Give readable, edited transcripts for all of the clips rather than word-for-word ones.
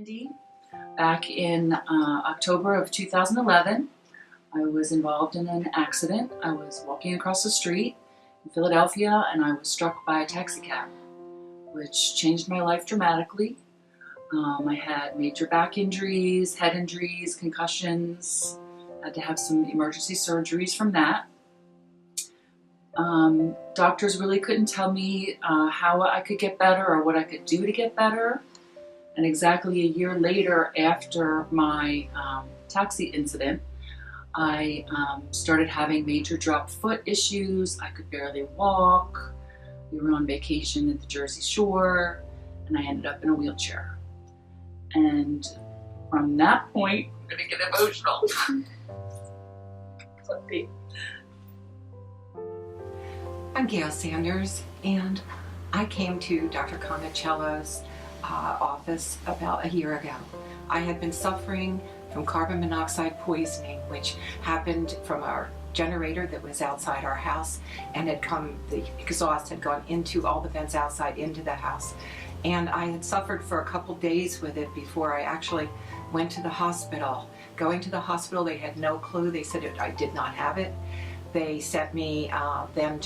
Mindy. Back in October of 2011, I was involved in an accident. I was walking across the street in Philadelphia and I was struck by a taxi cab, which changed my life dramatically. I had major back injuries, head injuries, concussions, had to have some emergency surgeries from that. Doctors really couldn't tell me how I could get better or what I could do to get better. And exactly a year later, after my taxi incident, I started having major drop foot issues. I could barely walk. We were on vacation at the Jersey Shore, and I ended up in a wheelchair. And from that point, I'm gonna get emotional. Sorry. I'm Gail Sanders, and I came to Dr. Conicello's office about a year ago. I had been suffering from carbon monoxide poisoning, which happened from our generator that was outside our house, and the exhaust had gone into all the vents outside into the house. And I had suffered for a couple days with it before I actually went to the hospital. Going to the hospital, they had no clue. They said I did not have it. They sent me I went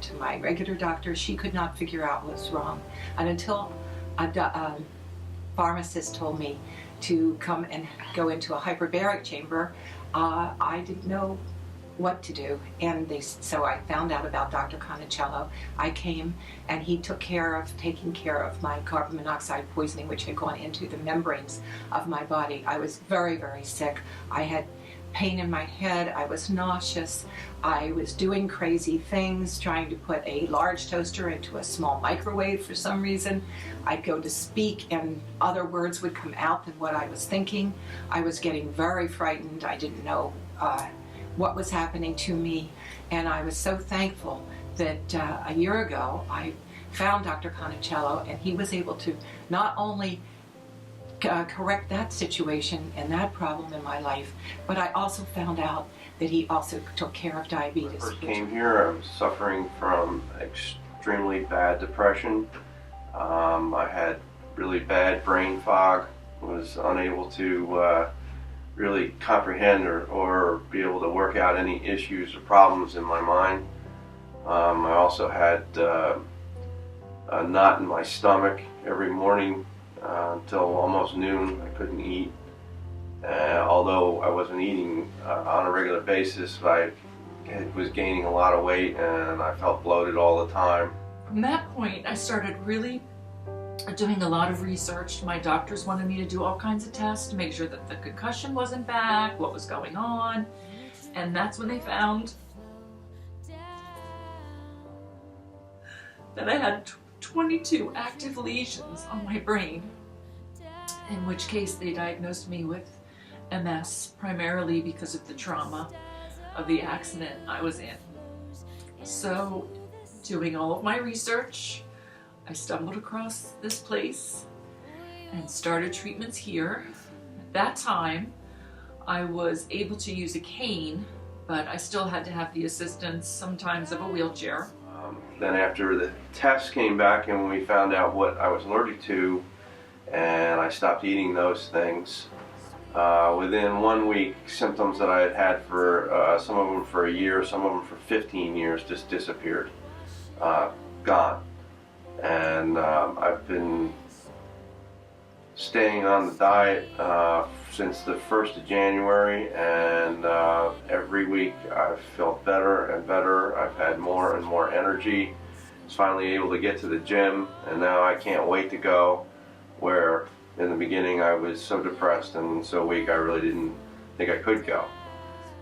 to my regular doctor. She could not figure out what was wrong. And until a pharmacist told me to come and go into a hyperbaric chamber, I didn't know what to do. And so I found out about Dr. Conicello. I came and he took care of taking care of my carbon monoxide poisoning, which had gone into the membranes of my body. I was very, very sick. I had pain in my head, I was nauseous, I was doing crazy things, trying to put a large toaster into a small microwave for some reason. I'd go to speak and other words would come out than what I was thinking. I was getting very frightened. I didn't know what was happening to me, and I was so thankful that a year ago I found Dr. Conicello, and he was able to not only correct that situation and that problem in my life, but I also found out that he also took care of diabetes. When I first came here, I was suffering from extremely bad depression. I had really bad brain fog, was unable to really comprehend or be able to work out any issues or problems in my mind. I also had a knot in my stomach every morning until almost noon. I couldn't eat. Although I wasn't eating on a regular basis, I was gaining a lot of weight and I felt bloated all the time. From that point, I started really doing a lot of research. My doctors wanted me to do all kinds of tests to make sure that the concussion wasn't back, what was going on, and that's when they found that I had 22 active lesions on my brain, in which case they diagnosed me with MS, primarily because of the trauma of the accident I was in. So, doing all of my research, I stumbled across this place and started treatments here. At that time, I was able to use a cane, but I still had to have the assistance sometimes of a wheelchair. Then after the tests came back and we found out what I was allergic to, and I stopped eating those things, within 1 week, symptoms that I had had for some of them for a year, some of them for 15 years, just disappeared, gone. And I've been staying on the diet since the 1st of January, and every week I've felt better and better. I've had more and more energy. I was finally able to get to the gym, and now I can't wait to go, where in the beginning I was so depressed and so weak I really didn't think I could go.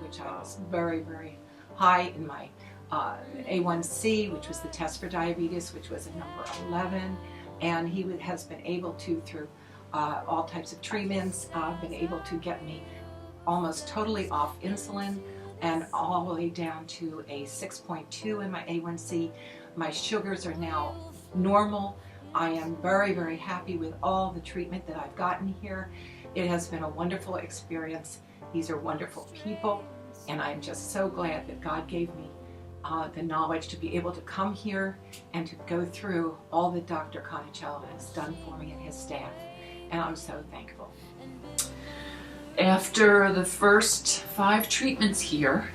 Which I was very, very high in my A1C, which was the test for diabetes, which was a number 11, and he has been able to, through all types of treatments, been able to get me almost totally off insulin and all the way down to a 6.2 in my A1C. My sugars are now normal. I am very, very happy with all the treatment that I've gotten here. It has been a wonderful experience. These are wonderful people, and I'm just so glad that God gave me the knowledge to be able to come here and to go through all that Dr. Conicello has done for me and his staff. and I'm so thankful. After the first 5 treatments here,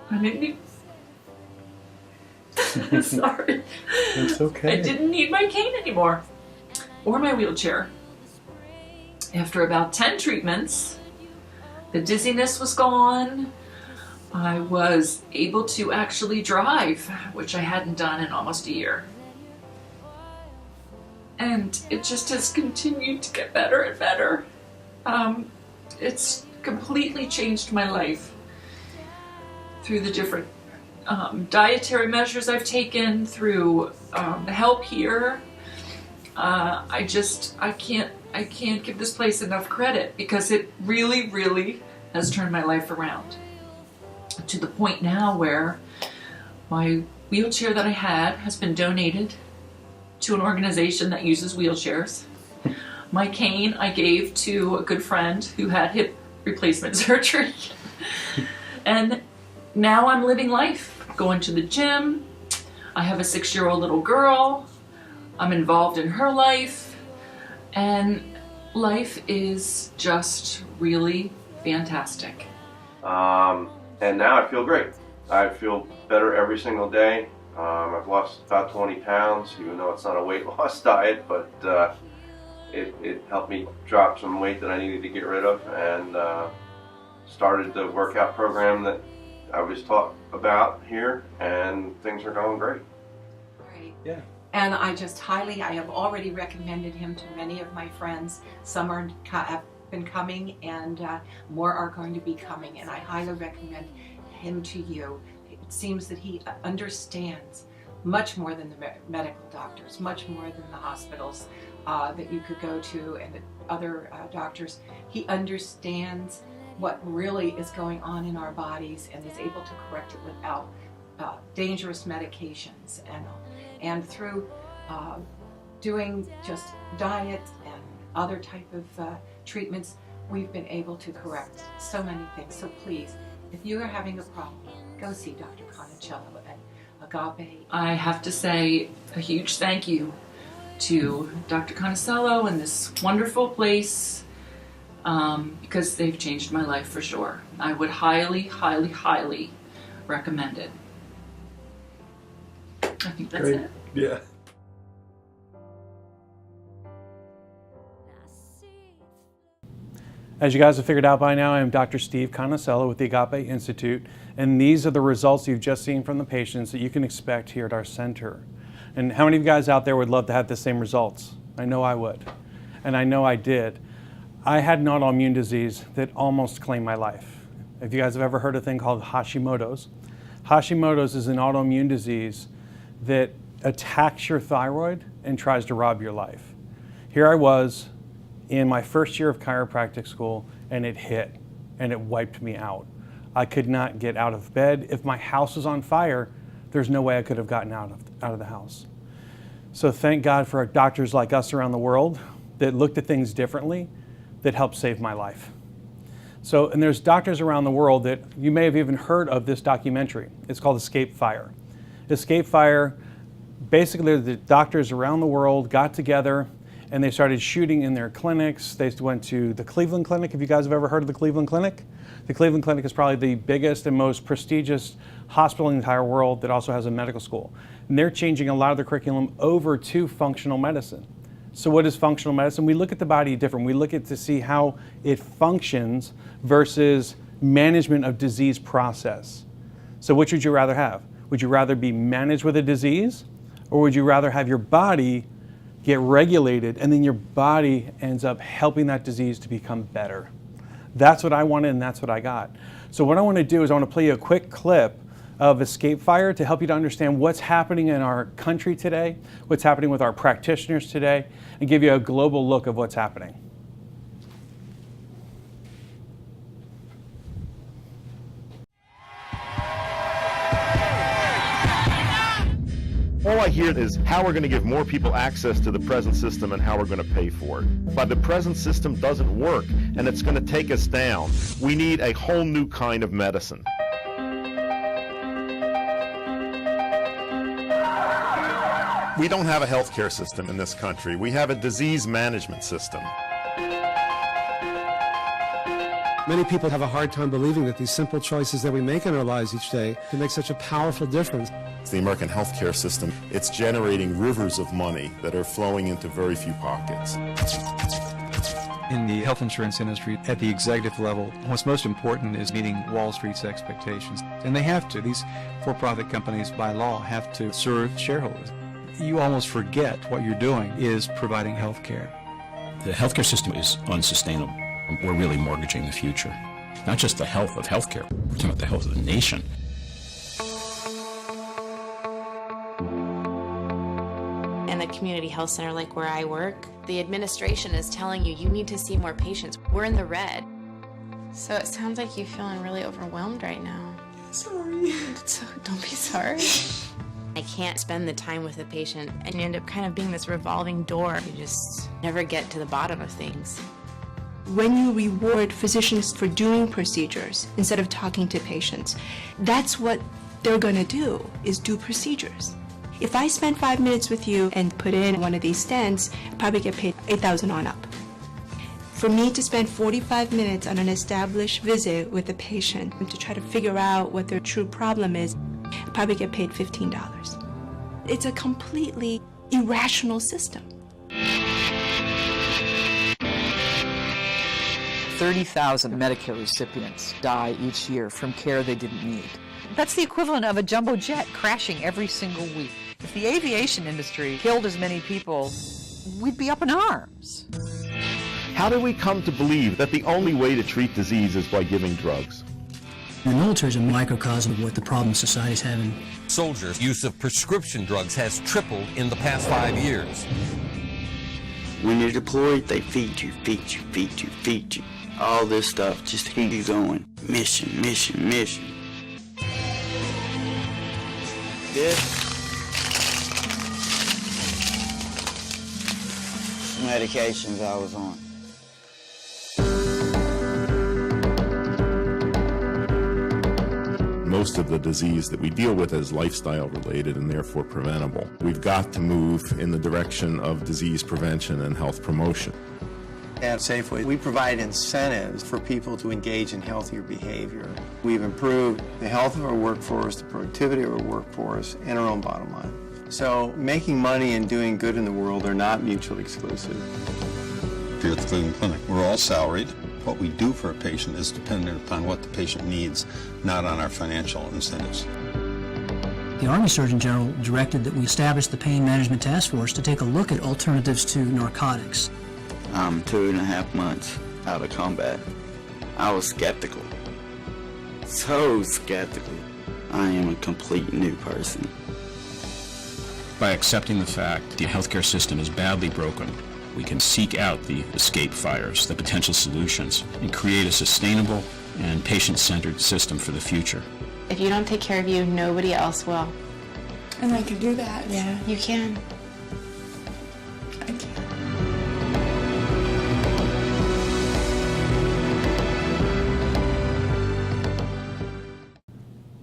I didn't need... Sorry. It's okay. I didn't need my cane anymore, or my wheelchair. After about 10 treatments, the dizziness was gone. I was able to actually drive, which I hadn't done in almost a year. And it just has continued to get better and better. It's completely changed my life through the different dietary measures I've taken, through the help here. I can't give this place enough credit, because it really, really has turned my life around to the point now where my wheelchair that I had has been donated to an organization that uses wheelchairs. My cane I gave to a good friend who had hip replacement surgery. And now I'm living life, going to the gym. I have a 6-year-old little girl. I'm involved in her life. And life is just really fantastic. And now I feel great. I feel better every single day. I've lost about 20 pounds, even though it's not a weight loss diet, but it helped me drop some weight that I needed to get rid of, and started the workout program that I was taught about here, and things are going great. Great. Yeah. And I have already recommended him to many of my friends. Some have been coming, and more are going to be coming, and I highly recommend him to you. It seems that he understands much more than the medical doctors, much more than the hospitals that you could go to and the other doctors. He understands what really is going on in our bodies and is able to correct it without dangerous medications. And through doing just diet and other type of treatments, we've been able to correct so many things. So please, if you are having a problem, go see Dr. Conicello at Agape. I have to say a huge thank you to Dr. Conicello and this wonderful place, because they've changed my life for sure. I would highly, highly, highly recommend it. I think that's Great. it. Yeah. As you guys have figured out by now, I am Dr. Steve Conicello with the Agape Institute, and these are the results you've just seen from the patients that you can expect here at our center. And how many of you guys out there would love to have the same results? I know I would, and I know I did. I had an autoimmune disease that almost claimed my life. If you guys have ever heard of a thing called Hashimoto's, Hashimoto's is an autoimmune disease that attacks your thyroid and tries to rob your life. Here I was in my first year of chiropractic school, and it hit, and it wiped me out. I could not get out of bed. If my house was on fire, there's no way I could have gotten out of the house. So thank God for doctors like us around the world that looked at things differently, that helped save my life. So, and there's doctors around the world that you may have even heard of this documentary. It's called Escape Fire. Escape Fire, basically the doctors around the world got together and they started shooting in their clinics. They went to the Cleveland Clinic. If you guys have ever heard of the Cleveland Clinic, the Cleveland Clinic is probably the biggest and most prestigious hospital in the entire world that also has a medical school. And they're changing a lot of the curriculum over to functional medicine. So what is functional medicine? We look at the body different. We look at to see how it functions versus management of disease process. So which would you rather have? Would you rather be managed with a disease, or would you rather have your body get regulated and then your body ends up helping that disease to become better? That's what I wanted, and that's what I got. So what I want to do is I want to play you a quick clip of Escape Fire to help you to understand what's happening in our country today, what's happening with our practitioners today, and give you a global look of what's happening. All I hear is how we're going to give more people access to the present system and how we're going to pay for it. But the present system doesn't work, and it's going to take us down. We need a whole new kind of medicine. We don't have a healthcare system in this country. We have a disease management system. Many people have a hard time believing that these simple choices that we make in our lives each day can make such a powerful difference. The American healthcare system, it's generating rivers of money that are flowing into very few pockets. In the health insurance industry, at the executive level, what's most important is meeting Wall Street's expectations. And they have to. These for-profit companies, by law, have to serve shareholders. You almost forget what you're doing is providing health care. The healthcare system is unsustainable. We're really mortgaging the future. Not just the health of healthcare, we're talking about the health of the nation. In a community health center like where I work, the administration is telling you you need to see more patients. We're in the red. So it sounds like you're feeling really overwhelmed right now. Sorry. Don't be sorry. I can't spend the time with the patient, and you end up kind of being this revolving door. You just never get to the bottom of things. When you reward physicians for doing procedures instead of talking to patients, that's what they're going to do, is do procedures. If I spend 5 minutes with you and put in one of these stents, I probably get paid $8,000 on up. For me to spend 45 minutes on an established visit with a patient and to try to figure out what their true problem is, I probably get paid $15. It's a completely irrational system. 30,000 Medicare recipients die each year from care they didn't need. That's the equivalent of a jumbo jet crashing every single week. If the aviation industry killed as many people, we'd be up in arms. How do we come to believe that the only way to treat disease is by giving drugs? The military is a microcosm of what the problem society's having. Soldiers' use of prescription drugs has tripled in the past 5 years. When you're deployed, they feed you, feed you, feed you, feed you. All this stuff just to keep you going. Mission, mission, mission. This medications I was on. Most of the disease that we deal with is lifestyle related and therefore preventable. We've got to move in the direction of disease prevention and health promotion. At Safeway, we provide incentives for people to engage in healthier behavior. We've improved the health of our workforce, the productivity of our workforce, and our own bottom line. So making money and doing good in the world are not mutually exclusive. Here at the Cleveland Clinic, we're all salaried. What we do for a patient is dependent upon what the patient needs, not on our financial incentives. The Army Surgeon General directed that we establish the Pain Management Task Force to take a look at alternatives to narcotics. I'm 2.5 months out of combat. I was skeptical. So skeptical. I am a complete new person. By accepting the fact the healthcare system is badly broken, we can seek out the escape fires, the potential solutions, and create a sustainable and patient-centered system for the future. If you don't take care of you, nobody else will. And I can do that. Yeah, you can. I can.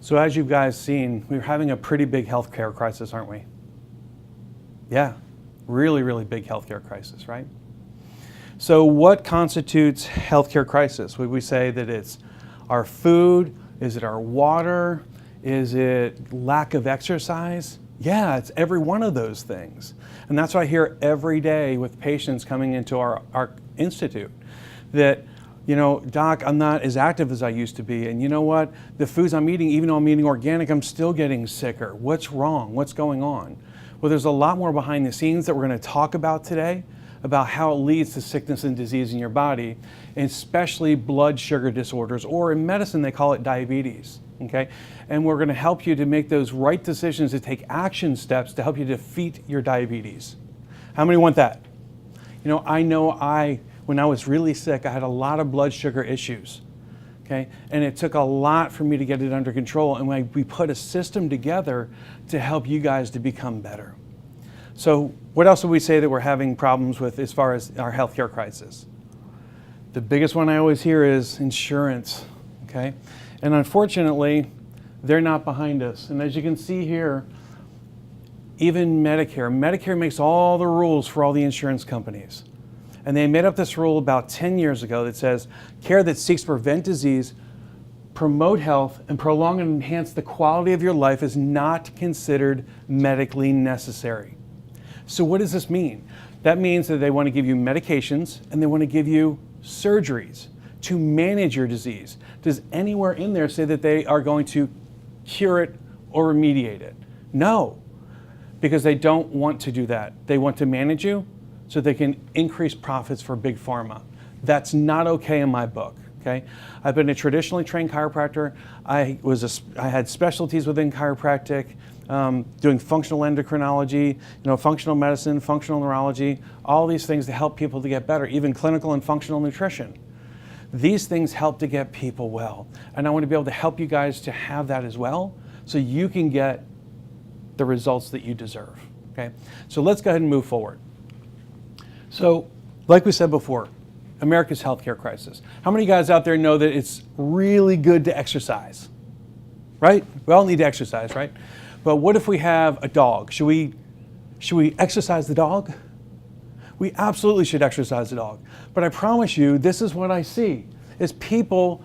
So as you guys seen, we're having a pretty big healthcare crisis, aren't we? Yeah, really, really big healthcare crisis, right? So what constitutes healthcare crisis? Would we say that it's our food? Is it our water? Is it lack of exercise? Yeah, it's every one of those things. And that's what I hear every day with patients coming into our institute, that, you know, doc, I'm not as active as I used to be. And you know what? The foods I'm eating, even though I'm eating organic, I'm still getting sicker. What's wrong? What's going on? Well, there's a lot more behind the scenes that we're going to talk about today, about how it leads to sickness and disease in your body, and especially blood sugar disorders, or in medicine they call it diabetes. Okay? And we're going to help you to make those right decisions, to take action steps to help you defeat your diabetes. How many want that? You know when I was really sick, I had a lot of blood sugar issues. Okay? And it took a lot for me to get it under control, and we put a system together to help you guys to become better. So what else would we say that we're having problems with as far as our healthcare crisis? The biggest one I always hear is insurance. Okay? And unfortunately, they're not behind us. And as you can see here, even Medicare. Medicare makes all the rules for all the insurance companies. And they made up this rule about 10 years ago that says care that seeks to prevent disease, promote health, and prolong and enhance the quality of your life is not considered medically necessary. So what does this mean? That means that they want to give you medications and they want to give you surgeries to manage your disease. Does anywhere in there say that they are going to cure it or remediate it? No, because they don't want to do that. They want to manage you so they can increase profits for big pharma. That's not okay in my book. Okay? I've been a traditionally trained chiropractor. I had specialties within chiropractic, doing functional endocrinology, functional medicine, functional neurology, all these things to help people to get better, even clinical and functional nutrition. These things help to get people well. And I want to be able to help you guys to have that as well so you can get the results that you deserve. Okay? So let's go ahead and move forward. So, like we said before, America's healthcare crisis. How many guys out there know that it's really good to exercise? Right? We all need to exercise, right? But what if we have a dog? Should we exercise the dog? We absolutely should exercise the dog. But I promise you, this is what I see, is people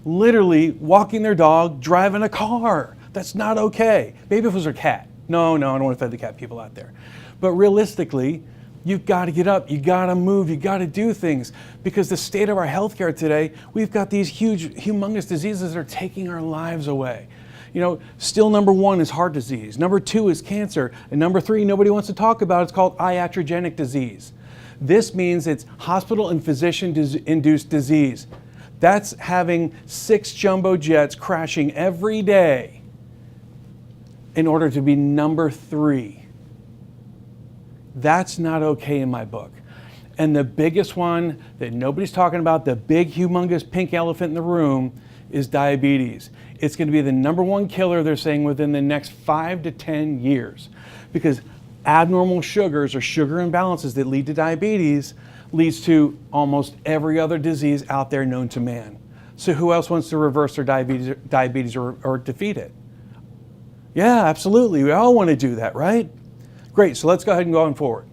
literally walking their dog, driving a car. That's not okay. Maybe if it was a cat. No, I don't want to offend the cat people out there. But realistically, you've got to get up, you got to move, you got to do things, because the state of our healthcare today, we've got these huge, humongous diseases that are taking our lives away. Still number 1 is heart disease, number 2 is cancer, and number 3 nobody wants to talk about. It's called iatrogenic disease. This means it's hospital and physician-induced disease. That's having 6 jumbo jets crashing every day in order to be number 3. That's not okay in my book. And the biggest one that nobody's talking about, the big, humongous pink elephant in the room, is diabetes. It's going to be the number 1 killer, they're saying, within the next 5 to 10 years. Because abnormal sugars or sugar imbalances that lead to diabetes leads to almost every other disease out there known to man. So who else wants to reverse their diabetes or defeat it? Yeah, absolutely. We all want to do that, right? Great, so let's go ahead and go on forward.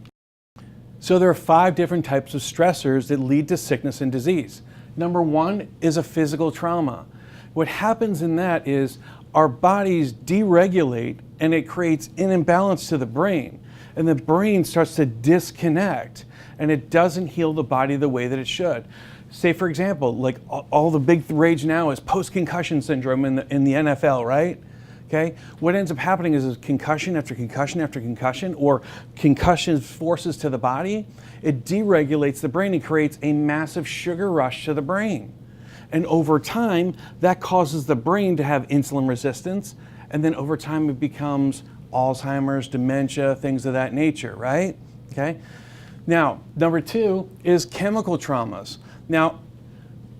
So there are 5 different types of stressors that lead to sickness and disease. Number 1 is a physical trauma. What happens in that is our bodies deregulate and it creates an imbalance to the brain. And the brain starts to disconnect and it doesn't heal the body the way that it should. Say, for example, like all the big rage now is post-concussion syndrome in the NFL, right? Okay, what ends up happening is concussion after concussion after concussion, or concussion forces to the body, it deregulates the brain and creates a massive sugar rush to the brain. And over time, that causes the brain to have insulin resistance, and then over time it becomes Alzheimer's, dementia, things of that nature, right? Okay. Now, number 2 is chemical traumas. Now,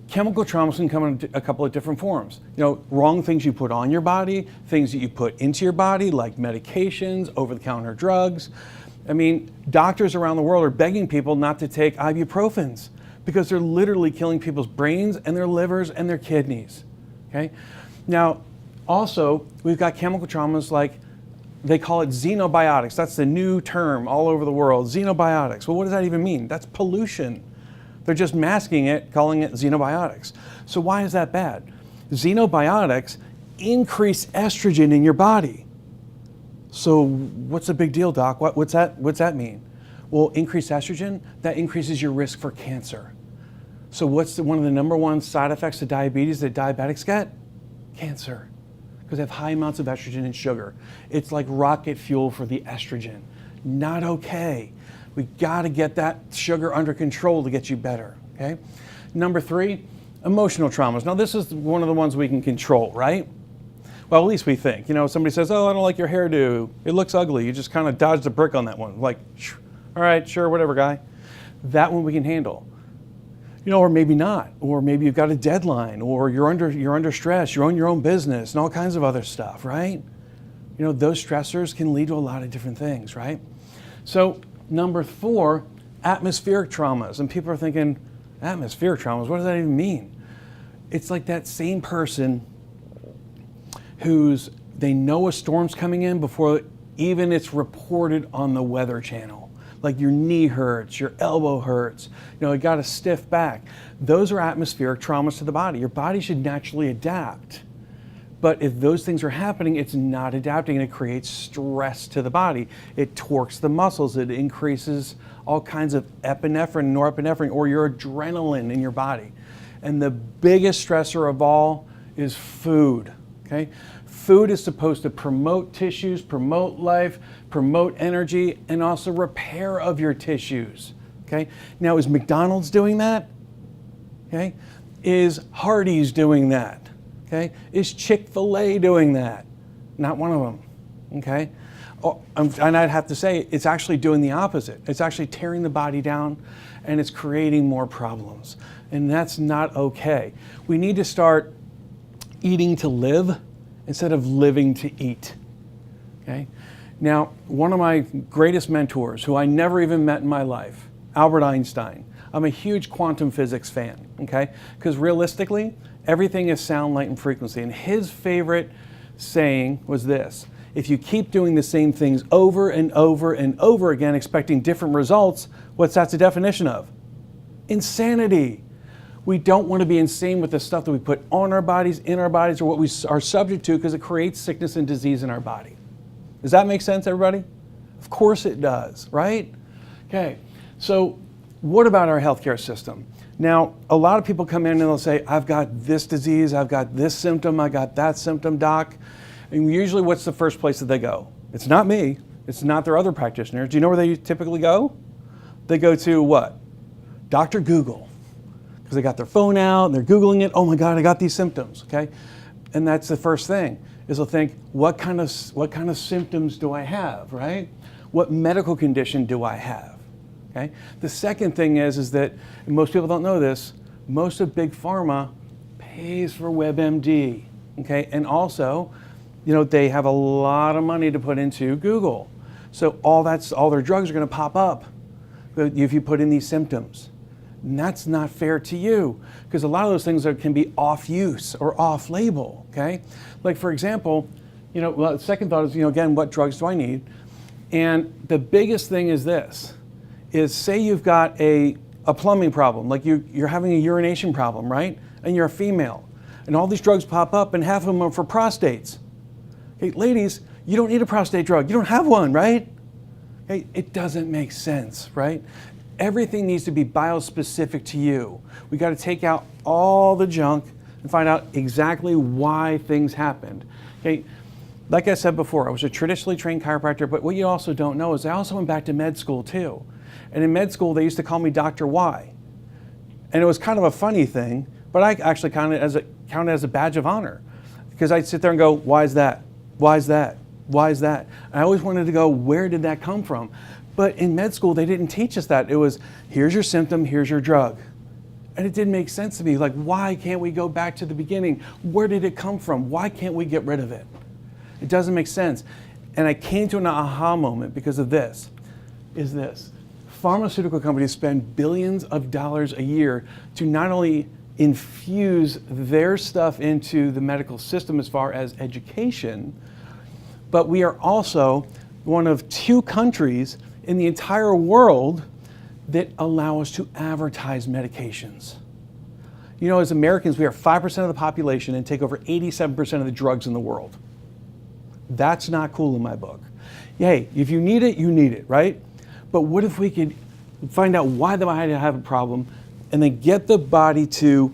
chemical traumas can come in a couple of different forms. Wrong things you put on your body, things that you put into your body, like medications, over-the-counter drugs. I mean, doctors around the world are begging people not to take ibuprofens because they're literally killing people's brains and their livers and their kidneys. Okay? Now, also, we've got chemical traumas like, they call it xenobiotics. That's the new term all over the world, xenobiotics. Well, what does that even mean? That's pollution. They're just masking it, calling it xenobiotics. So why is that bad? Xenobiotics increase estrogen in your body. So what's the big deal, doc? What's that mean? Well, increased estrogen, that increases your risk for cancer. So what's one of the number 1 side effects of diabetes that diabetics get? Cancer, because they have high amounts of estrogen and sugar. It's like rocket fuel for the estrogen. Not okay. We got to get that sugar under control to get you better, okay? Number 3, emotional traumas. Now this is one of the ones we can control, right? Well, at least we think. Somebody says, oh, I don't like your hairdo. It looks ugly. You just kind of dodged a brick on that one. Like, all right, sure, whatever, guy. That one we can handle. Or maybe not. Or maybe you've got a deadline, or you're under stress, you own your own business, and all kinds of other stuff, right? Those stressors can lead to a lot of different things, right? So, number 4, atmospheric traumas. And people are thinking, atmospheric traumas, what does that even mean? It's like that same person they know a storm's coming in before Even it's reported on the Weather Channel. Like your knee hurts, your elbow hurts, you got a stiff back. Those are atmospheric traumas to the body. Your body should naturally adapt. But if those things are happening, it's not adapting and it creates stress to the body. It torques the muscles, it increases all kinds of epinephrine, norepinephrine, or your adrenaline in your body. And the biggest stressor of all is food, okay? Food is supposed to promote tissues, promote life, promote energy, and also repair of your tissues, okay? Now, is McDonald's doing that? Okay? Is Hardee's doing that? Okay? Is Chick-fil-A doing that? Not one of them, okay? And I'd have to say, it's actually doing the opposite. It's actually tearing the body down and it's creating more problems. And that's not okay. We need to start eating to live instead of living to eat, okay? Now, one of my greatest mentors, who I never even met in my life, Albert Einstein. I'm a huge quantum physics fan, okay? Because realistically, everything is sound, light, and frequency. And his favorite saying was this: if you keep doing the same things over and over and over again, expecting different results, what's that the definition of? Insanity. We don't want to be insane with the stuff that we put on our bodies, in our bodies, or what we are subject to, because it creates sickness and disease in our body. Does that make sense, everybody? Of course it does, right? Okay, so what about our healthcare system? Now, a lot of people come in and they'll say, I've got this disease, I've got this symptom, I got that symptom, doc. And usually what's the first place that they go? It's not me, it's not their other practitioners. Do you know where they typically go? They go to what? Dr. Google. Because they got their phone out and they're Googling it, oh my God, I got these symptoms, okay? And that's the first thing, is they'll think, what kind of symptoms do I have, right? What medical condition do I have? Okay? The second thing is that, and most people don't know this, most of Big Pharma pays for WebMD, okay? And also, they have a lot of money to put into Google. So all their drugs are gonna pop up if you put in these symptoms. And that's not fair to you, because a lot of those things can be off use or off label, okay? Like for example, the second thought is, again, what drugs do I need? And the biggest thing is this, is say you've got a plumbing problem, like you're having a urination problem, right? And you're a female, and all these drugs pop up and half of them are for prostates. Hey, ladies, you don't need a prostate drug. You don't have one, right? Hey, it doesn't make sense, right? Everything needs to be biospecific to you. We got to take out all the junk and find out exactly why things happened. Okay, like I said before, I was a traditionally trained chiropractor, but what you also don't know is I also went back to med school too. And in med school, they used to call me Dr. Y. And it was kind of a funny thing, but I actually counted it as a badge of honor, because I'd sit there and go, why is that? Why is that? Why is that? And I always wanted to go, where did that come from? But in med school, they didn't teach us that. It was, here's your symptom, here's your drug. And it didn't make sense to me. Like, why can't we go back to the beginning? Where did it come from? Why can't we get rid of it? It doesn't make sense. And I came to an aha moment because of this, is this. Pharmaceutical companies spend billions of dollars a year to not only infuse their stuff into the medical system as far as education, but we are also one of 2 countries in the entire world that allow us to advertise medications. As Americans, we are 5% of the population and take over 87% of the drugs in the world. That's not cool in my book. Hey, if you need it, you need it, right? But what if we could find out why the body have a problem and then get the body to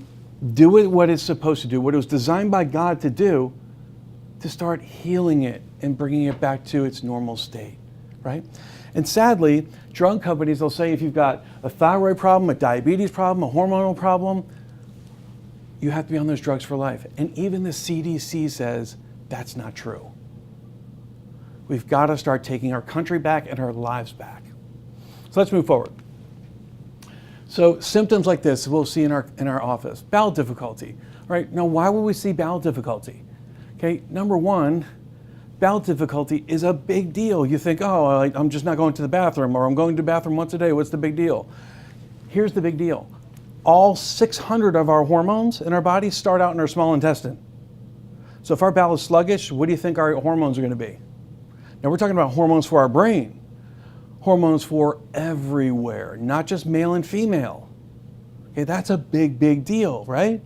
do it what it's supposed to do, what it was designed by God to do, to start healing it and bringing it back to its normal state, right? And sadly, drug companies, they'll say if you've got a thyroid problem, a diabetes problem, a hormonal problem, you have to be on those drugs for life. And even the CDC says that's not true. We've got to start taking our country back and our lives back. So let's move forward. So symptoms like this we'll see in our office. Bowel difficulty. All right, now why would we see bowel difficulty? Okay, number one, bowel difficulty is a big deal. You think, oh, I'm just not going to the bathroom, or I'm going to the bathroom once a day. What's the big deal? Here's the big deal. All 600 of our hormones in our body start out in our small intestine. So if our bowel is sluggish, what do you think our hormones are going to be? Now we're talking about hormones for our brain. Hormones for everywhere, not just male and female. Okay, that's a big, big deal, right?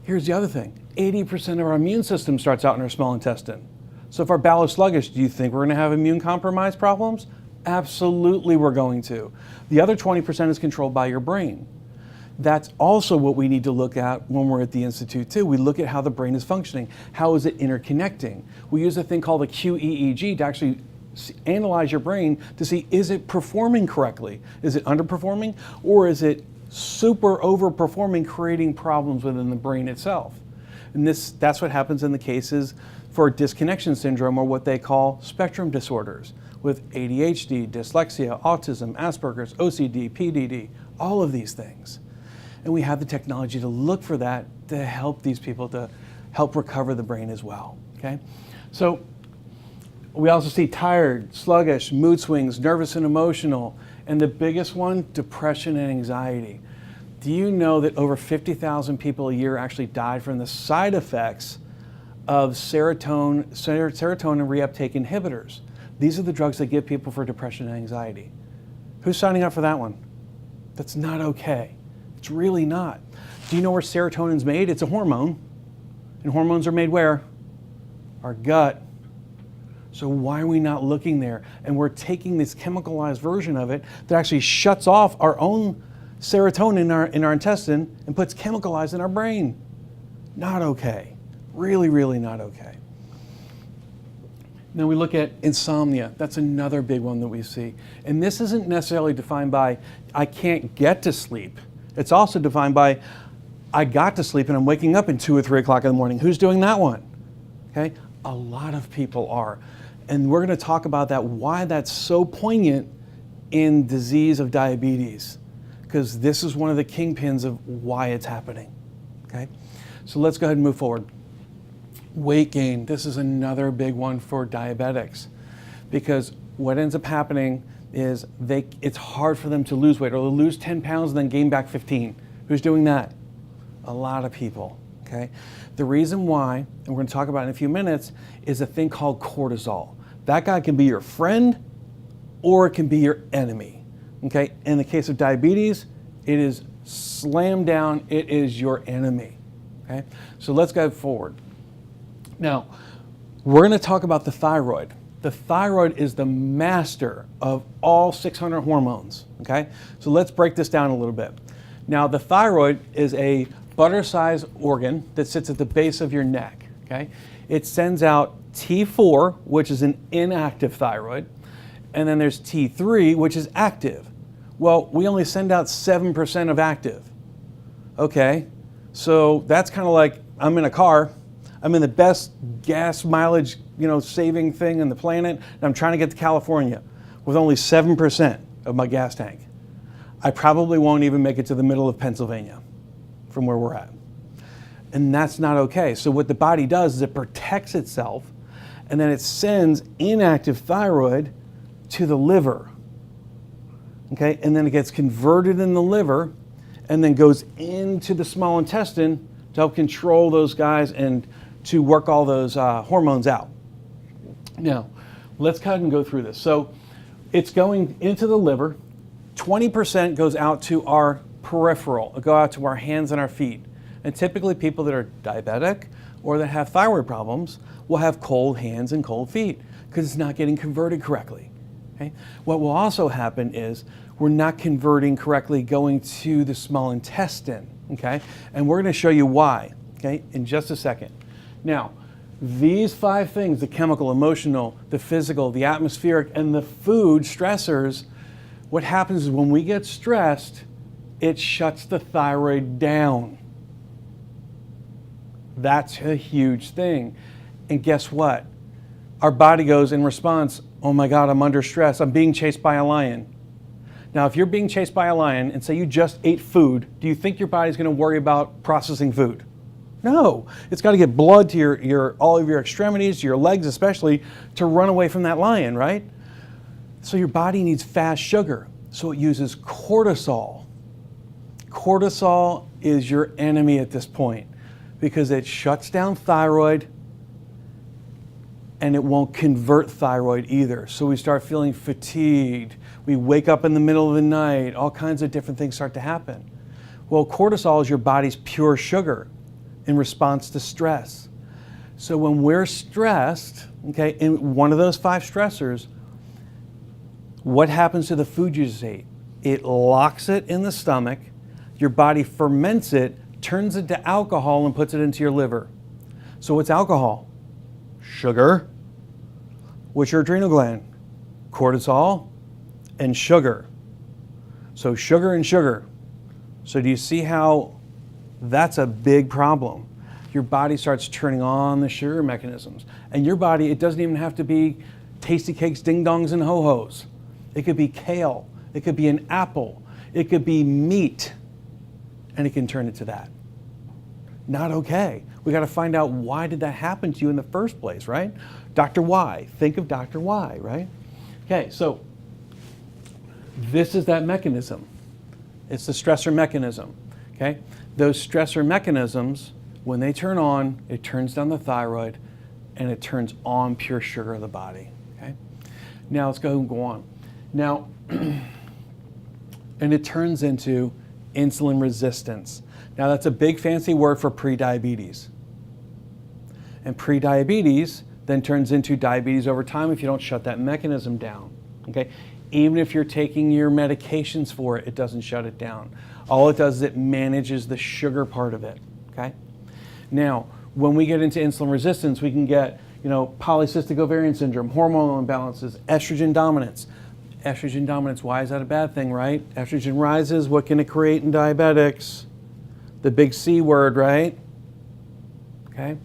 Here's the other thing. 80% of our immune system starts out in our small intestine. So if our bowel is sluggish, do you think we're going to have immune compromised problems? Absolutely we're going to. The other 20% is controlled by your brain. That's also what we need to look at when we're at the Institute too. We look at how the brain is functioning. How is it interconnecting? We use a thing called the QEEG to actually analyze your brain to see, is it performing correctly? Is it underperforming? Or is it super overperforming, creating problems within the brain itself? And that's what happens in the cases for disconnection syndrome, or what they call spectrum disorders, with ADHD, dyslexia, autism, Asperger's, OCD, PDD, all of these things. And we have the technology to look for that to help these people to help recover the brain as well, okay? So we also see tired, sluggish, mood swings, nervous and emotional, and the biggest one, depression and anxiety. Do you know that over 50,000 people a year actually died from the side effects of serotonin reuptake inhibitors? These are the drugs that give people for depression and anxiety. Who's signing up for that one? That's not okay. It's really not. Do you know where serotonin's made? It's a hormone. And hormones are made where? Our gut. So why are we not looking there? And we're taking this chemicalized version of it that actually shuts off our own serotonin in our intestine and puts chemicalized in our brain. Not okay. Really, really not okay. Then we look at insomnia. That's another big one that we see. And this isn't necessarily defined by, I can't get to sleep. It's also defined by, I got to sleep and I'm waking up at 2 or 3 o'clock in the morning. Who's doing that one? Okay? A lot of people are. And we're going to talk about that, why that's so poignant in disease of diabetes, because this is one of the kingpins of why it's happening. Okay? So let's go ahead and move forward. Weight gain. This is another big one for diabetics, because what ends up happening is it's hard for them to lose weight, or they'll lose 10 pounds and then gain back 15. Who's doing that? A lot of people. Okay? The reason why, and we're going to talk about it in a few minutes, is a thing called cortisol. That guy can be your friend or it can be your enemy. Okay? In the case of diabetes, it is slammed down, it is your enemy. Okay? So let's go forward. Now, we're going to talk about the thyroid. The thyroid is the master of all 600 hormones. Okay? So let's break this down a little bit. Now, the thyroid is a butter-sized organ that sits at the base of your neck. Okay? It sends out T4, which is an inactive thyroid, and then there's T3, which is active. Well, we only send out 7% of active. Okay, so that's kind of like, I'm in a car, I'm in the best gas mileage, saving thing on the planet, and I'm trying to get to California with only 7% of my gas tank. I probably won't even make it to the middle of Pennsylvania from where we're at. And that's not okay. So what the body does is it protects itself, and then it sends inactive thyroid to the liver. Okay, and then it gets converted in the liver and then goes into the small intestine to help control those guys and to work all those hormones out. Now, let's go ahead and go through this. So it's going into the liver. 20% goes out to our peripheral. It'll go out to our hands and our feet. And typically people that are diabetic or that have thyroid problems will have cold hands and cold feet because it's not getting converted correctly. Okay? What will also happen is we're not converting correctly going to the small intestine. Okay? And we're going to show you why, okay, in just a second. Now, these 5 things, the chemical, emotional, the physical, the atmospheric, and the food stressors, what happens is when we get stressed, it shuts the thyroid down. That's a huge thing. And guess what? Our body goes in response, oh my God, I'm under stress. I'm being chased by a lion. Now, if you're being chased by a lion and say you just ate food, do you think your body's going to worry about processing food? No. It's got to get blood to all of your extremities, to your legs especially, to run away from that lion, right? So your body needs fast sugar. So it uses cortisol. Cortisol is your enemy at this point, because it shuts down thyroid, and it won't convert thyroid either. So we start feeling fatigued. We wake up in the middle of the night. All kinds of different things start to happen. Well, cortisol is your body's pure sugar in response to stress. So when we're stressed, okay, in one of those 5 stressors, what happens to the food you just ate? It locks it in the stomach, your body ferments it, turns it to alcohol and puts it into your liver. So what's alcohol? Sugar. What's your adrenal gland? Cortisol and sugar. So sugar and sugar. So do you see how that's a big problem? Your body starts turning on the sugar mechanisms. And your body, it doesn't even have to be tasty cakes, ding dongs, and ho-hos. It could be kale. It could be an apple. It could be meat. And it can turn it to that. Not okay. We got to find out, why did that happen to you in the first place, right? Dr. Y. Think of Dr. Y, right? Okay, so this is that mechanism. It's the stressor mechanism, okay? Those stressor mechanisms, when they turn on, it turns down the thyroid and it turns on pure sugar of the body, okay? Now let's go on. Now, and it turns into insulin resistance. Now that's a big fancy word for prediabetes. And prediabetes then turns into diabetes over time if you don't shut that mechanism down, okay? Even if you're taking your medications for it, it doesn't shut it down. All it does is it manages the sugar part of it, okay? Now, when we get into insulin resistance, we can get, polycystic ovarian syndrome, hormonal imbalances, estrogen dominance. Estrogen dominance, why is that a bad thing, right? Estrogen rises, what can it create in diabetics? The big C word, right? Okay?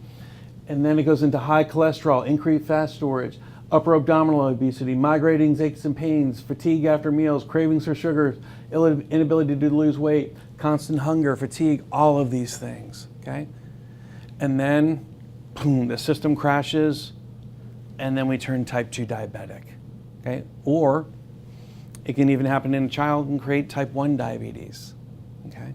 And then it goes into high cholesterol, increased fat storage, upper abdominal obesity, migraines, aches and pains, fatigue after meals, cravings for sugars, inability to lose weight, constant hunger, fatigue, all of these things, okay? And then, boom, the system crashes, and then we turn type 2 diabetic, okay? Or it can even happen in a child and create type 1 diabetes, okay?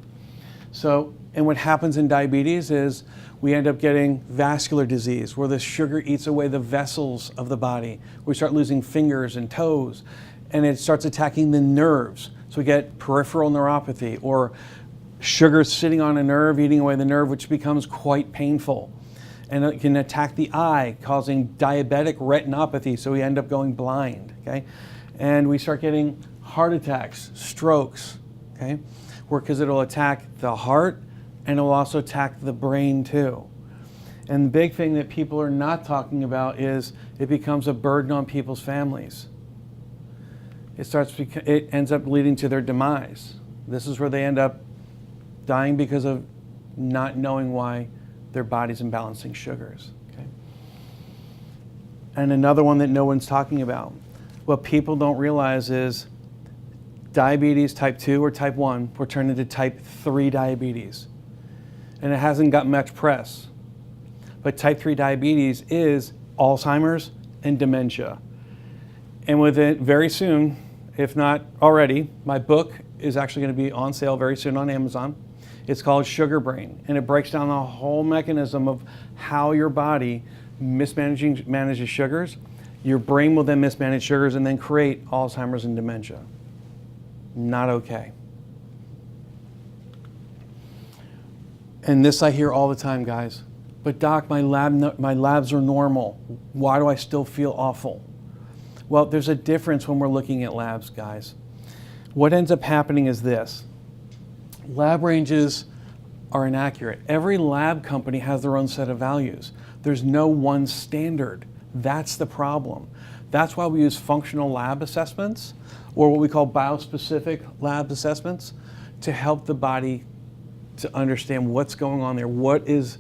So, and what happens in diabetes is we end up getting vascular disease, where the sugar eats away the vessels of the body. We start losing fingers and toes, and it starts attacking the nerves. So we get peripheral neuropathy, or sugar sitting on a nerve, eating away the nerve, which becomes quite painful. And it can attack the eye, causing diabetic retinopathy, so we end up going blind, okay? And we start getting heart attacks, strokes, okay? Because it'll attack the heart, and it will also attack the brain too. And the big thing that people are not talking about is it becomes a burden on people's families. It ends up leading to their demise. This is where they end up dying because of not knowing why their body's imbalancing sugars. Okay? And another one that no one's talking about, what people don't realize is diabetes type 2 or type 1 will turn into type 3 diabetes. And it hasn't got much press. But type 3 diabetes is Alzheimer's and dementia. And with it, very soon, if not already, my book is actually going to be on sale very soon on Amazon. It's called Sugar Brain, and it breaks down the whole mechanism of how your body manages sugars. Your brain will then mismanage sugars and then create Alzheimer's and dementia. Not okay. And this I hear all the time, guys. But doc, my labs are normal. Why do I still feel awful? Well, there's a difference when we're looking at labs, guys. What ends up happening is this. Lab ranges are inaccurate. Every lab company has their own set of values. There's no one standard. That's the problem. That's why we use functional lab assessments, or what we call biospecific lab assessments, to help the body to understand what's going on there. What is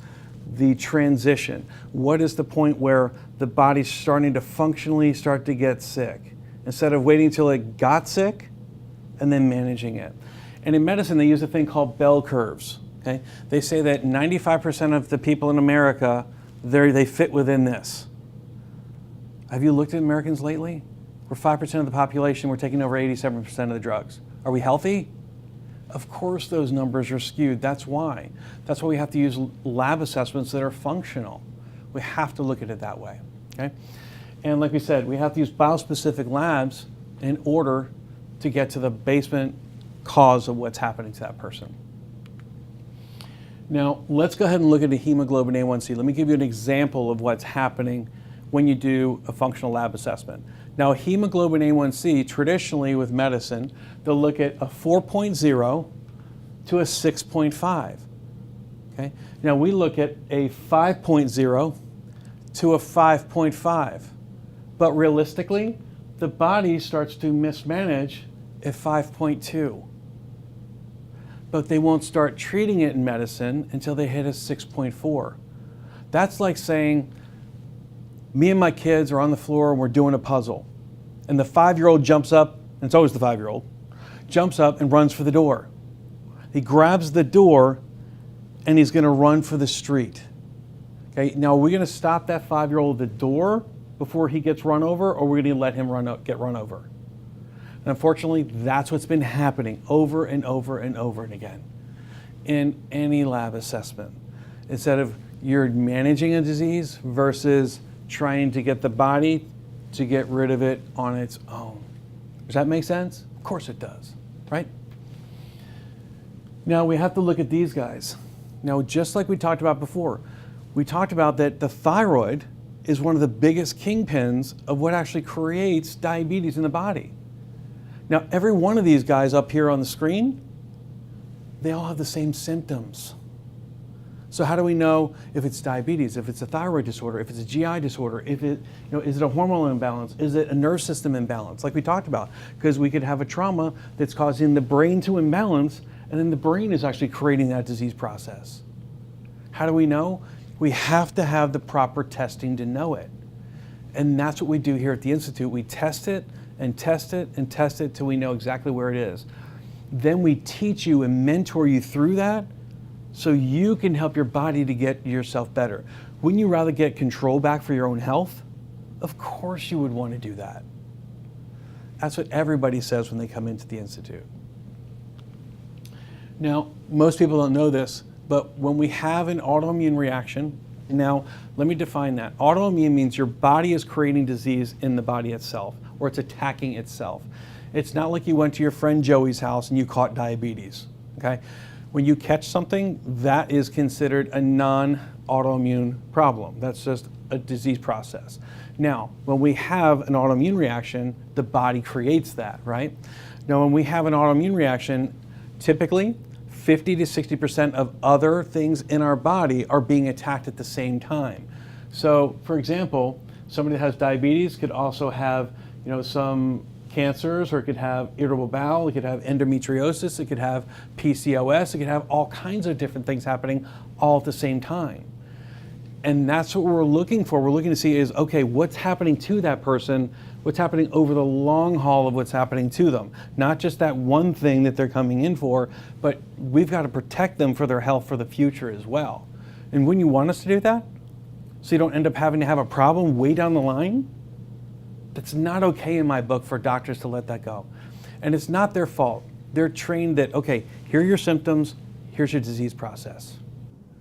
the transition? What is the point where the body's starting to functionally start to get sick, instead of waiting until it got sick and then managing it? And in medicine, they use a thing called bell curves. Okay? They say that 95% of the people in America, they fit within this. Have you looked at Americans lately? We're 5% of the population. We're taking over 87% of the drugs. Are we healthy? Of course those numbers are skewed. That's why. That's why we have to use lab assessments that are functional. We have to look at it that way. okay? And like we said, we have to use biospecific labs in order to get to the basement cause of what's happening to that person. Now, let's go ahead and look at the hemoglobin A1C. Let me give you an example of what's happening when you do a functional lab assessment. Now, hemoglobin A1C, traditionally with medicine, they'll look at a 4.0 to a 6.5. Okay? Now, we look at a 5.0 to a 5.5. But realistically, the body starts to mismanage at 5.2. But they won't start treating it in medicine until they hit a 6.4. That's like saying, me and my kids are on the floor and we're doing a puzzle. And the 5-year-old jumps up, and it's always the 5-year-old, jumps up and runs for the door. He grabs the door and he's gonna run for the street. Okay, now are we gonna stop that 5-year-old at the door before he gets run over, or are we gonna let him get run over? And unfortunately, that's what's been happening over and over and over and again in any lab assessment. Instead of you're managing a disease versus trying to get the body to get rid of it on its own. Does that make sense? Of course it does, right? Now we have to look at these guys. Now, just like we talked about before, we talked about that the thyroid is one of the biggest kingpins of what actually creates diabetes in the body. Now, every one of these guys up here on the screen, they all have the same symptoms. So how do we know if it's diabetes, if it's a thyroid disorder, if it's a GI disorder, if it, is it a hormonal imbalance, is it a nerve system imbalance, like we talked about? Because we could have a trauma that's causing the brain to imbalance, and then the brain is actually creating that disease process. How do we know? We have to have the proper testing to know it. And that's what we do here at the Institute. We test it and test it and test it till we know exactly where it is. Then we teach you and mentor you through that so you can help your body to get yourself better. Wouldn't you rather get control back for your own health? Of course you would want to do that. That's what everybody says when they come into the Institute. Now, most people don't know this, but when we have an autoimmune reaction, now let me define that. Autoimmune means your body is creating disease in the body itself, or it's attacking itself. It's not like you went to your friend Joey's house and you caught diabetes, okay? When you catch something, that is considered a non-autoimmune problem. That's just a disease process. Now, when we have an autoimmune reaction, the body creates that, right? Now, when we have an autoimmune reaction, typically 50 to 60% of other things in our body are being attacked at the same time. So, for example, somebody that has diabetes could also have, some cancers, or it could have irritable bowel, it could have endometriosis, it could have PCOS, it could have all kinds of different things happening all at the same time. And that's what we're looking for. We're looking to see is, okay, what's happening to that person, what's happening over the long haul of what's happening to them. Not just that one thing that they're coming in for, but we've got to protect them for their health for the future as well. And wouldn't you want us to do that? So you don't end up having to have a problem way down the line? That's not okay in my book for doctors to let that go. And it's not their fault. They're trained that, okay, here are your symptoms, here's your disease process.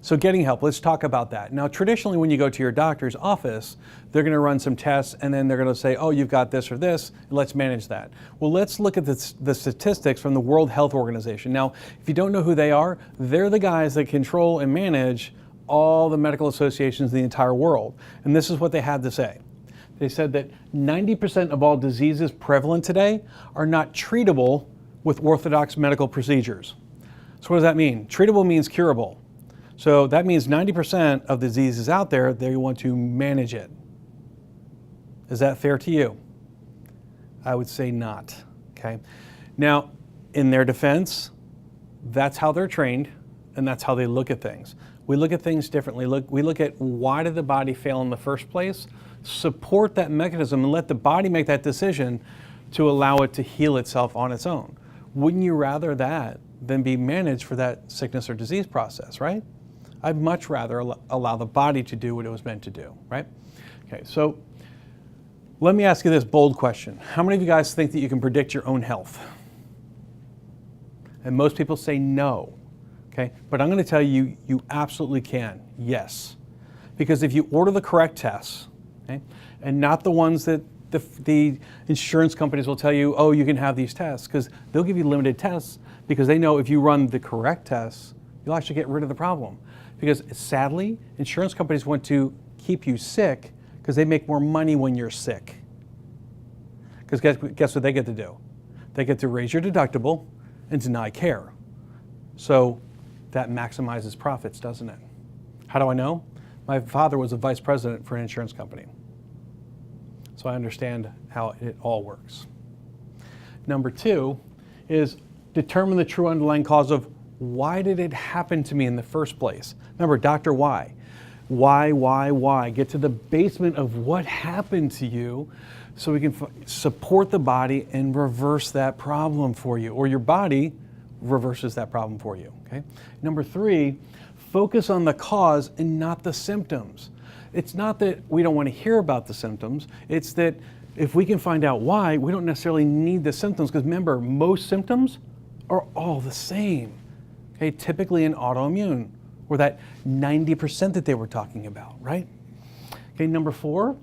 So getting help, let's talk about that. Now, traditionally when you go to your doctor's office, they're gonna run some tests and then they're gonna say, oh, you've got this or this, let's manage that. Well, let's look at the statistics from the World Health Organization. Now, if you don't know who they are, they're the guys that control and manage all the medical associations in the entire world. And this is what they had to say. They said that 90% of all diseases prevalent today are not treatable with orthodox medical procedures. So what does that mean? Treatable means curable. So that means 90% of diseases out there, they want to manage it. Is that fair to you? I would say not, okay? Now, in their defense, that's how they're trained and that's how they look at things. We look at things differently. We look at why did the body fail in the first place, support that mechanism and let the body make that decision to allow it to heal itself on its own. Wouldn't you rather that than be managed for that sickness or disease process, right? I'd much rather allow the body to do what it was meant to do, right? Okay, so let me ask you this bold question. How many of you guys think that you can predict your own health? And most people say no, okay? But I'm gonna tell you, you absolutely can, yes. Because if you order the correct tests, okay? And not the ones that the insurance companies will tell you, oh, you can have these tests, because they'll give you limited tests because they know if you run the correct tests, you'll actually get rid of the problem. Because sadly, insurance companies want to keep you sick because they make more money when you're sick. Because guess what they get to do? They get to raise your deductible and deny care. So that maximizes profits, doesn't it? How do I know? My father was a vice president for an insurance company. So I understand how it all works. Number 2 is determine the true underlying cause of why did it happen to me in the first place? Remember, Dr. Why. Why? Get to the basement of what happened to you so we can support the body and reverse that problem for you, or your body reverses that problem for you, okay? Number 3, focus on the cause and not the symptoms. It's not that we don't want to hear about the symptoms, it's that if we can find out why, we don't necessarily need the symptoms, because remember, most symptoms are all the same, okay? Typically in autoimmune, or that 90% that they were talking about, right? Okay, number 4,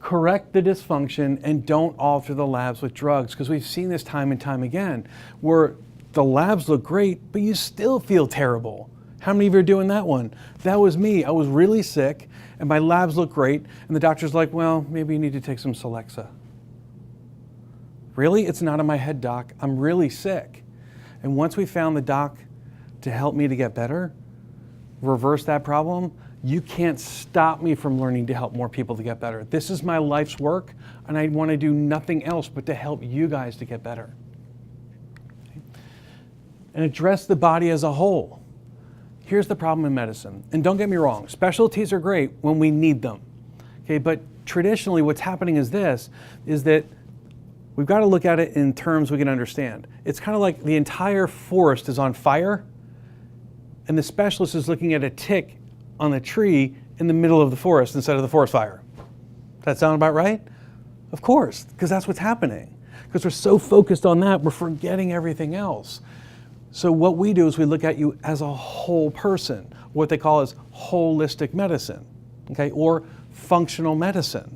correct the dysfunction and don't alter the labs with drugs, because we've seen this time and time again, where the labs look great, but you still feel terrible. How many of you are doing that one? That was me. I was really sick, and my labs look great, and the doctor's like, well, maybe you need to take some Celexa. Really? It's not in my head, doc. I'm really sick. And once we found the doc to help me to get better, reverse that problem, you can't stop me from learning to help more people to get better. This is my life's work, and I want to do nothing else but to help you guys to get better. Okay? And address the body as a whole. Here's the problem in medicine, and don't get me wrong, specialties are great when we need them, okay? But traditionally what's happening is this, is that we've got to look at it in terms we can understand. It's kind of like the entire forest is on fire, and the specialist is looking at a tick on the tree in the middle of the forest instead of the forest fire. Does that sound about right? Of course, because that's what's happening. Because we're so focused on that, we're forgetting everything else. So what we do is we look at you as a whole person, what they call is holistic medicine, okay, or functional medicine.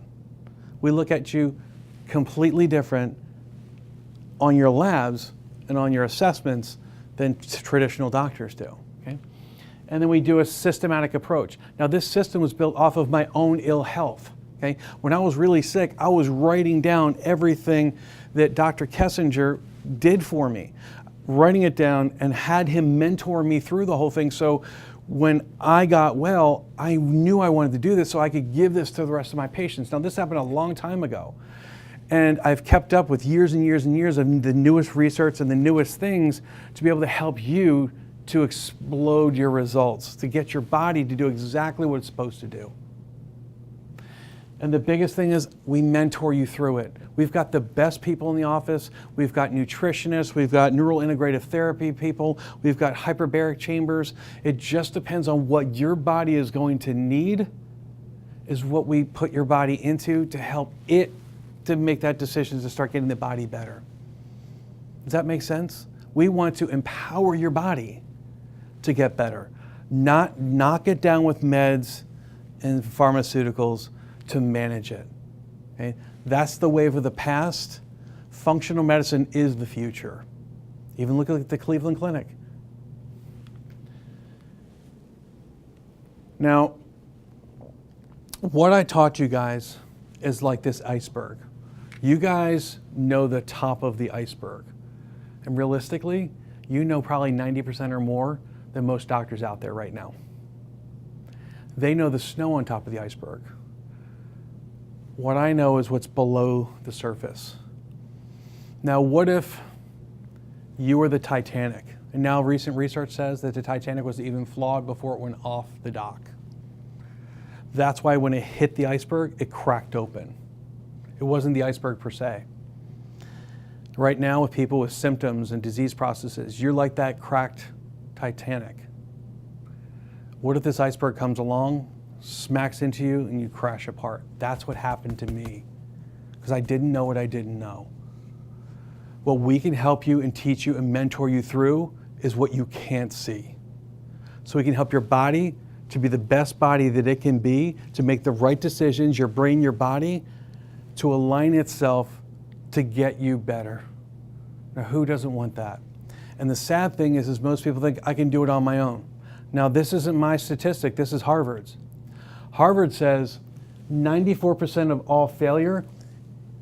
We look at you completely different on your labs and on your assessments than traditional doctors do, okay? And then we do a systematic approach. Now this system was built off of my own ill health, okay? When I was really sick, I was writing down everything that Dr. Kessinger did for me, writing it down, and had him mentor me through the whole thing. So when I got well, I knew I wanted to do this so I could give this to the rest of my patients. Now this happened a long time ago. And I've kept up with years and years and years of the newest research and the newest things to be able to help you to explode your results, to get your body to do exactly what it's supposed to do. And the biggest thing is we mentor you through it. We've got the best people in the office. We've got nutritionists. We've got neural integrative therapy people. We've got hyperbaric chambers. It just depends on what your body is going to need is what we put your body into to help it to make that decision to start getting the body better. Does that make sense? We want to empower your body to get better, not knock it down with meds and pharmaceuticals to manage it. Okay? That's the wave of the past. Functional medicine is the future. Even look at the Cleveland Clinic. Now, what I taught you guys is like this iceberg. You guys know the top of the iceberg. And realistically, you know probably 90% or more than most doctors out there right now. They know the snow on top of the iceberg. What I know is what's below the surface. Now, what if you were the Titanic? And now recent research says that the Titanic was even flawed before it went off the dock. That's why when it hit the iceberg, it cracked open. It wasn't the iceberg per se. Right now with people with symptoms and disease processes, you're like that cracked Titanic. What if this iceberg comes along, smacks into you, and you crash apart? That's what happened to me, because I didn't know what I didn't know. What we can help you and teach you and mentor you through is what you can't see. So we can help your body to be the best body that it can be, to make the right decisions, your brain, your body, to align itself to get you better. Now, who doesn't want that? And the sad thing is most people think I can do it on my own. Now, this isn't my statistic, this is Harvard's. Harvard says 94% of all failure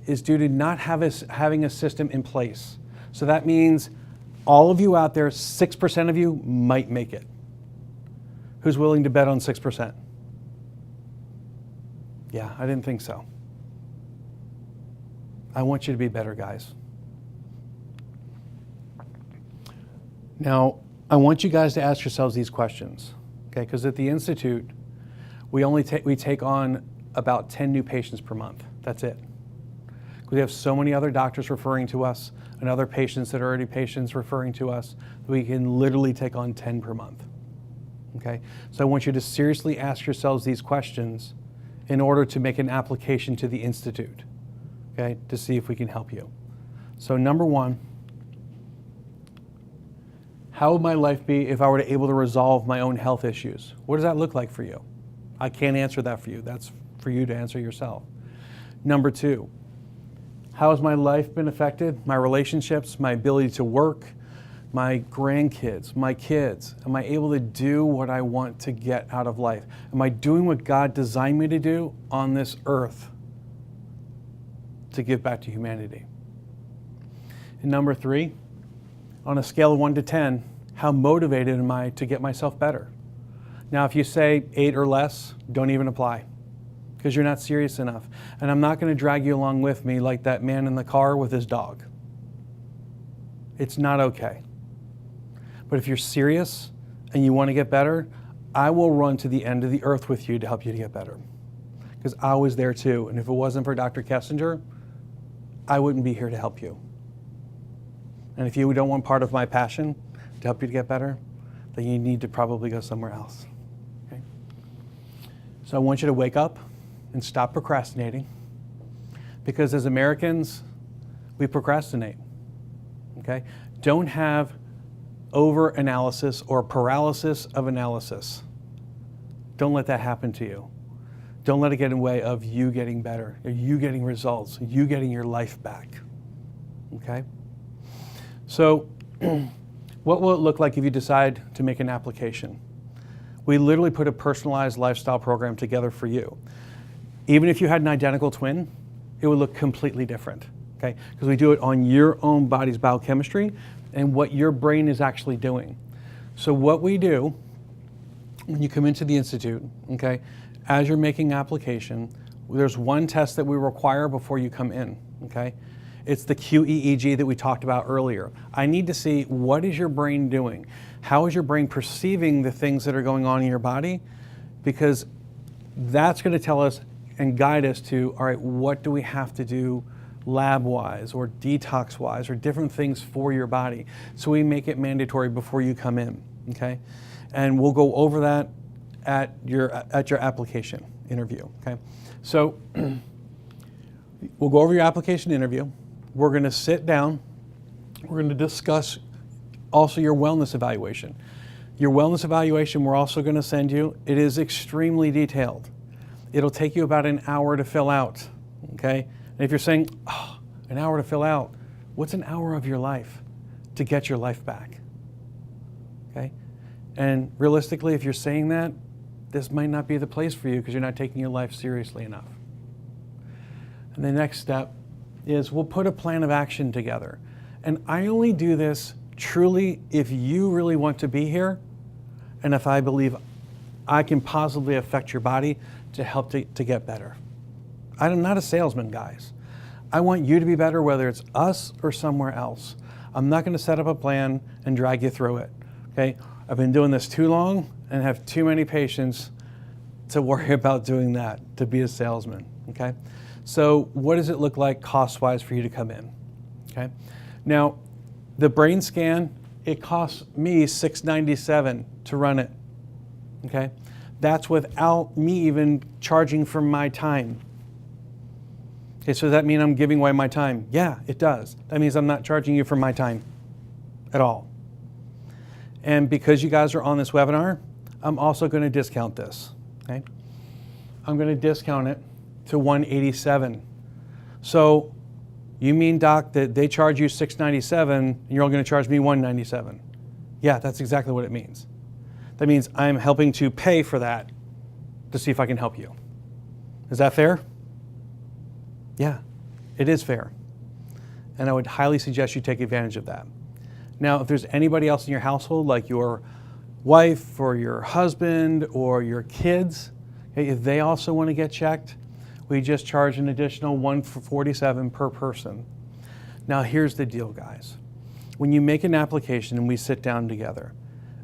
is due to not having a system in place. So that means all of you out there, 6% of you might make it. Who's willing to bet on 6%? Yeah, I didn't think so. I want you to be better, guys. Now, I want you guys to ask yourselves these questions, okay? Because at the Institute, we take on about 10 new patients per month. That's it. We have so many other doctors referring to us and other patients that are already patients referring to us that we can literally take on 10 per month, okay? So I want you to seriously ask yourselves these questions in order to make an application to the Institute, okay, to see if we can help you. So number one, how would my life be if I were able to resolve my own health issues? What does that look like for you? I can't answer that for you. That's for you to answer yourself. Number two, how has my life been affected? My relationships, my ability to work, my grandkids, my kids. Am I able to do what I want to get out of life? Am I doing what God designed me to do on this earth to give back to humanity? And number three, on a scale of 1 to 10, how motivated am I to get myself better? Now, if you say 8 or less, don't even apply because you're not serious enough. And I'm not going to drag you along with me like that man in the car with his dog. It's not okay. But if you're serious and you want to get better, I will run to the end of the earth with you to help you to get better. Because I was there too. And if it wasn't for Dr. Kessinger, I wouldn't be here to help you. And if you don't want part of my passion to help you to get better, then you need to probably go somewhere else. Okay? So I want you to wake up and stop procrastinating, because as Americans, we procrastinate. Okay? Don't have over-analysis or paralysis of analysis. Don't let that happen to you. Don't let it get in the way of you getting better, or you getting results, you getting your life back. Okay? So, what will it look like if you decide to make an application? We literally put a personalized lifestyle program together for you. Even if you had an identical twin, it would look completely different, okay? Because we do it on your own body's biochemistry and what your brain is actually doing. So what we do when you come into the Institute, okay, as you're making application, there's one test that we require before you come in, okay? It's the QEEG that we talked about earlier. I need to see, what is your brain doing? How is your brain perceiving the things that are going on in your body? Because that's going to tell us and guide us to, all right, what do we have to do lab-wise or detox-wise or different things for your body? So we make it mandatory before you come in, okay? And we'll go over that at your application interview, okay? So we'll go over your application interview. We're going to sit down. We're going to discuss also your wellness evaluation. Your wellness evaluation we're also going to send you. It is extremely detailed. It'll take you about an hour to fill out, okay? And if you're saying, oh, an hour to fill out, what's an hour of your life to get your life back, okay? And realistically, if you're saying that, this might not be the place for you because you're not taking your life seriously enough. And the next step is we'll put a plan of action together. And I only do this truly if you really want to be here and if I believe I can positively affect your body to help to get better. I'm not a salesman, guys. I want you to be better, whether it's us or somewhere else. I'm not going to set up a plan and drag you through it, okay? I've been doing this too long and have too many patients to worry about doing that, to be a salesman, okay? So what does it look like cost-wise for you to come in, okay? Now, the brain scan, it costs me $697 to run it, okay? That's without me even charging for my time. Okay, so does that mean I'm giving away my time? Yeah, it does. That means I'm not charging you for my time at all. And because you guys are on this webinar, I'm also going to discount this. Okay? I'm going to discount it to $187. So you mean, Doc, that they charge you $697 and you're only going to charge me $197? Yeah, that's exactly what it means. That means I'm helping to pay for that to see if I can help you. Is that fair? Yeah, it is fair. And I would highly suggest you take advantage of that. Now, if there's anybody else in your household, like your wife or your husband or your kids, okay, if they also want to get checked, we just charge an additional $147 per person. Now, here's the deal, guys. When you make an application and we sit down together,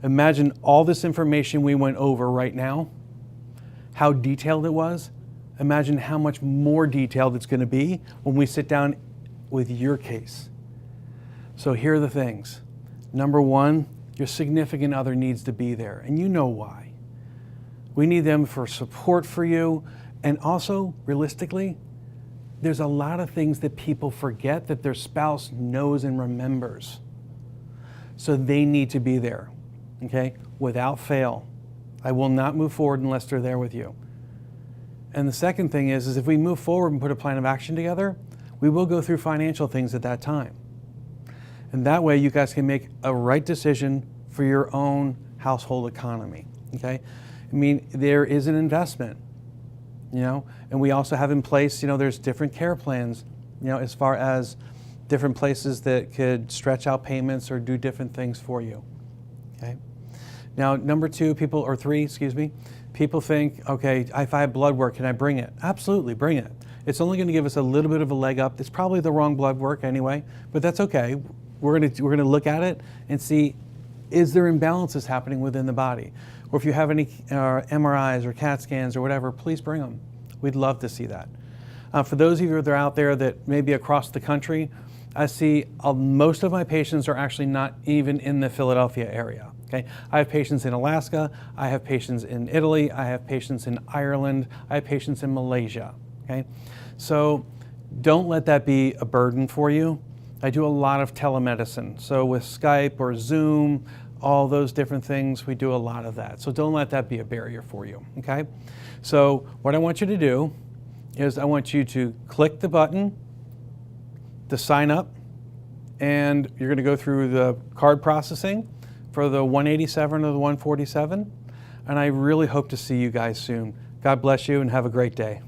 imagine all this information we went over right now, how detailed it was. Imagine how much more detailed it's going to be when we sit down with your case. So here are the things. Number one, your significant other needs to be there, and you know why. We need them for support for you, and also, realistically, there's a lot of things that people forget that their spouse knows and remembers. So they need to be there, okay? Without fail. I will not move forward unless they're there with you. And the second thing is if we move forward and put a plan of action together, we will go through financial things at that time. And that way you guys can make a right decision for your own household economy, okay? I mean, there is an investment, you know, and we also have in place, you know, there's different care plans, you know, as far as different places that could stretch out payments or do different things for you, okay? Now, number two, people think, okay, if I have blood work, can I bring it? Absolutely, bring it. It's only going to give us a little bit of a leg up. It's probably the wrong blood work anyway, but that's okay. We're going to look at it and see, is there imbalances happening within the body? Or if you have any MRIs or CAT scans or whatever, please bring them. We'd love to see that. For those of you that are out there that may be across the country, I see most of my patients are actually not even in the Philadelphia area. Okay, I have patients in Alaska, I have patients in Italy, I have patients in Ireland, I have patients in Malaysia. Okay, so don't let that be a burden for you. I do a lot of telemedicine, so with Skype or Zoom, all those different things, we do a lot of that. So don't let that be a barrier for you, okay? So what I want you to do is I want you to click the button to sign up, and you're going to go through the card processing for the 187 or the 147, and I really hope to see you guys soon. God bless you and have a great day.